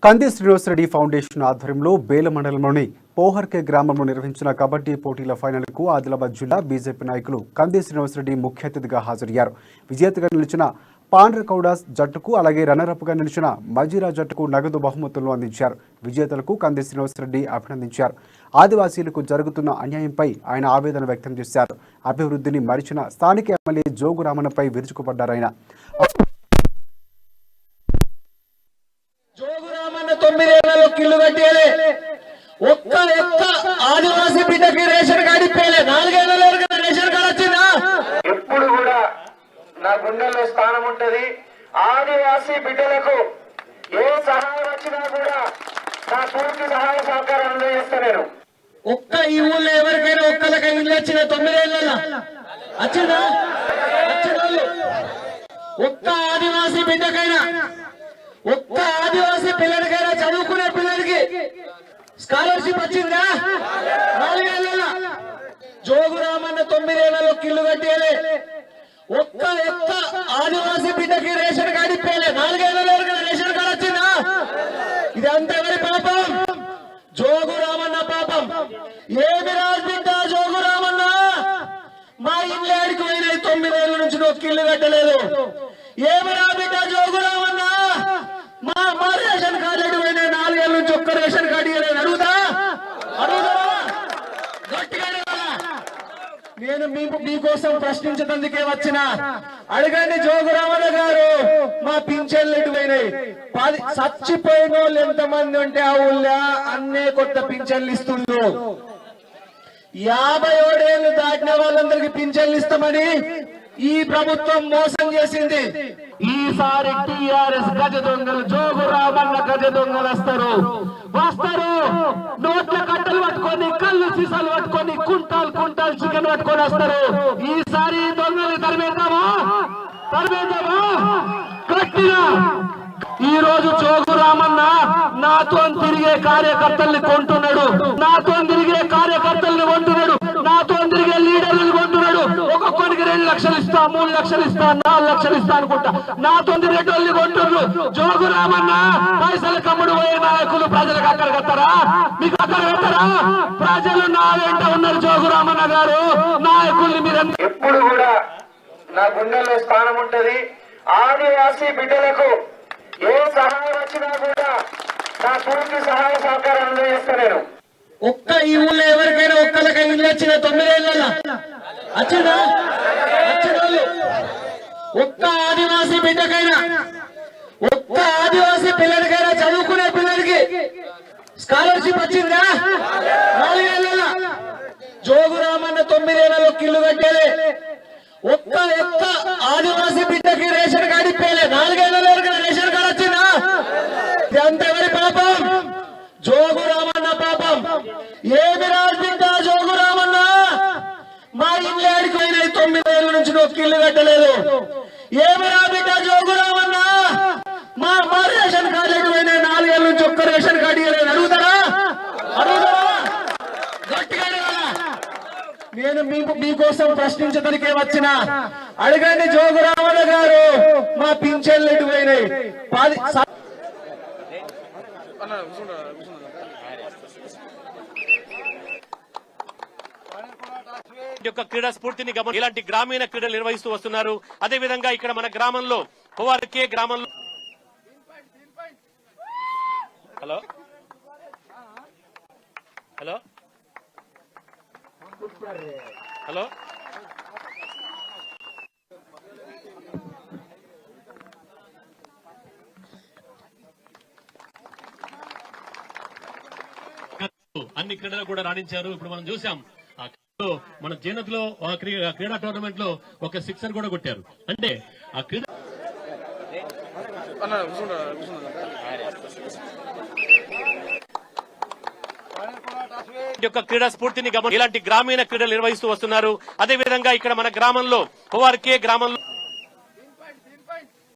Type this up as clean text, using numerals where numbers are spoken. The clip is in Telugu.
కంది శ్రీనివాసరెడ్డి ఫౌండేషన్ ఆధ్వర్యంలో బేల మండలంలోని పోహర్కే గ్రామంలో నిర్వహించిన కబడ్డీ పోటీల ఫైనల్కు ఆదిలాబాద్ జిల్లా బీజేపీ నాయకులు కంది శ్రీనివాసరెడ్డి ముఖ్య అతిథిగా హాజరయ్యారు. విజేతగా నిలిచిన పాండ్రకౌడ జట్టుకు అలాగే రన్నరప్గా నిలిచిన మజీరా జట్టుకు నగదు బహుమతులను అందించారు. విజేతలకు కంది శ్రీనివాసరెడ్డి అభినందించారు. ఆదివాసీలకు జరుగుతున్న అన్యాయంపై ఆయన ఆవేదన వ్యక్తం చేశారు. అభివృద్ధిని మరిచిన స్థానిక ఎమ్మెల్యే జోగురామన్నపై విరుచుకుపడ్డారాయన. జోగురామన్న 9 ఏళ్లలో కిల్లు కట్టేలే, ఒక్క ఆదివాసీ బిడ్డకి రేషన్ కార్డు ఇప్పేలే. 4 ఏళ్లలో రేషన్ కార్డు వచ్చిందా? ఎప్పుడు కూడా నా గుండెల్లో స్థానం ఉంటది. ఆదివాసీ బిడ్డలకు ఏ సహాయం వచ్చినా కూడా నా పూర్తి సహాయ సహకారం అందజేస్తా. నేను ఈ ఊళ్ళో ఎవరికైనా ఒక్కలకి ఇల్లు వచ్చిన 9 ఏళ్లలో వచ్చిందా? వచ్చిన వాళ్ళు ఒక్క ఆదివాసీ బిడ్డకైనా, ఒక్క ఆదివాసీ పిల్లలకైనా, చదువుకునే పిల్లలకి స్కాలర్షిప్ వచ్చిందా? 4 ఏళ్లలో జోగురామన్న 9 ఏళ్లలో కిల్లు కట్టేలే, ఒక్క ఆదివాసీ బిడ్డకి రేషన్ కార్డు ఇప్పేలే. 4 ఏళ్లలో రేషన్ కార్డు వచ్చిందా? ఇదంతా ఎవరి పాపం? జోగురామన్న పాపం. ఏమి రాజబిడ్డ జోగురామన్న? మా ఇల్లు ఆడికి పోయినాయి, 9 ఏళ్ల నుంచి నువ్వు కిల్లు కట్టలేదు. ఏమి రాబిడ్డ జోగురామన్న? మా రేషన్ కార్డు పోయినాయి, 4 ఏళ్ల నుంచి ఒక్క రేషన్ కార్డు ఇవ్వలేదు. అడుగుదా? గట్టిగా నేను మీకోసం ప్రశ్నించడానికి వచ్చిన. అడగండి జోగురామన్న గారు, మా పింఛన్లు ఎటుపోయినాయి? చచ్చిపోయిన వాళ్ళు ఎంతమంది ఉంటే ఆ ఊళ్ళో అన్నే కొత్త పింఛన్లు ఇస్తుండ్రు. 57 ఏళ్లు దాటిన వాళ్ళందరికీ పింఛన్లు ఇస్తామని ఈ ప్రభుత్వం మోసం చేసింది. ఈసారి టీఆర్ఎస్ గజ దొంగలు, జోగురామన్న గజ దొంగలు వస్తారు. నోట్ల కట్టలు పట్టుకొని, కళ్ళు సీసాలు పట్టుకొని, కుంటాల్ చికెన్ పట్టుకొని వస్తారు. ఈసారి దొంగలు తరిమేద్దామా గట్టిగా. ఈ రోజు జోగురామన్న నాతో తిరిగే కార్యకర్తల్ని కొంటున్నాడు, నాతో తిరిగే కార్యకర్తల్ని కొంటున్నాడు, నాతో తిరిగే లీడర్లను కొంటున్నాడు. ఒక్కొక్కరికి 2 లక్షలు ఇస్తా, 3 లక్షలు ఇస్తా, 4 లక్షలు ఇస్తా అనుకుంటా నాతో తిరిగేటోళ్ళని కొంటున్నారు. జోగురామన్న పైసలు కమ్ముడు పోయే నాయకులు ప్రజలకు అక్కడ కట్టారా? మీకు అక్కడ కట్టారా? ప్రజలు నా వెంట ఉన్నారు. జోగురామన్న గారు నాయకుల్ని మీరు ఎప్పుడు కూడా నా గుండెల్లో స్థానం ఉంటది. ఆదివాసీ బిడ్డలకు ఏ సహాయం వచ్చినా కూడా నా పూర్తి సహాయ సహకారం అందజేస్తా. నేను ఈ ఊళ్ళో ఎవరికైనా ఒక్కలకి ఇల్లు వచ్చిన 9 ఏళ్లలో వచ్చిందా? వచ్చిన వాళ్ళు ఒక్క ఆదివాసీ బిడ్డకైనా, ఒక్క ఆదివాసీ పిల్లలకైనా, చదువుకునే పిల్లలకి స్కాలర్షిప్ వచ్చిందా? 4 ఏళ్లలో జోగురామన్న 9 ఏళ్లలో కిల్లు కట్టేలే, ఒక్క ఆదివాసీ బిడ్డకి రేషన్ కార్డు ఇప్పేలే. 4 ఏళ్లలో రేషన్ కార్డు వచ్చిందా? ఇదంతా ఎవరి పాపం? జోగురామన్న పాపం. ఏమి రాజబిడ్డ జోగురామన్న? మా ఇల్లు ఆడికి పోయినాయి, 9 ఏళ్ల నుంచి నువ్వు కిల్లు కట్టలేదు. ఏమి రాబిడ్డ జోగురామన్న? మా రేషన్ కార్డు పోయినాయి, 4 ఏళ్ల నుంచి ఒక్క రేషన్ కార్డు ఇవ్వలేదు. అడుగుతారా? గట్టిగా నేను మీకోసం ప్రశ్నించడానికి వచ్చిన. అడగండి జోగురామన్న గారు, మా పింఛన్లు ఎటుపోయినాయి? క్రీడా స్ఫూర్తిని ఇలాంటి గ్రామీణ క్రీడలు నిర్వహిస్తూ వస్తున్నారు. అదే విధంగా ఇక్కడ మన గ్రామంలో పోవారికే గ్రామంలో హలో హలో హలో అన్ని క్రీడలు కూడా రాణించారు. ఇప్పుడు మనం చూసాం మన జైనత్లో క్రీడా టోర్నమెంట్ లో ఒక 6 కూడా కొట్టారు. అంటే ఆ క్రీడ క్రీడా స్ఫూర్తిని ఇలాంటి గ్రామీణ క్రీడలు నిర్వహిస్తూ వస్తున్నారు. అదే విధంగా ఇక్కడ మన గ్రామంలో పోవారికే గ్రామంలో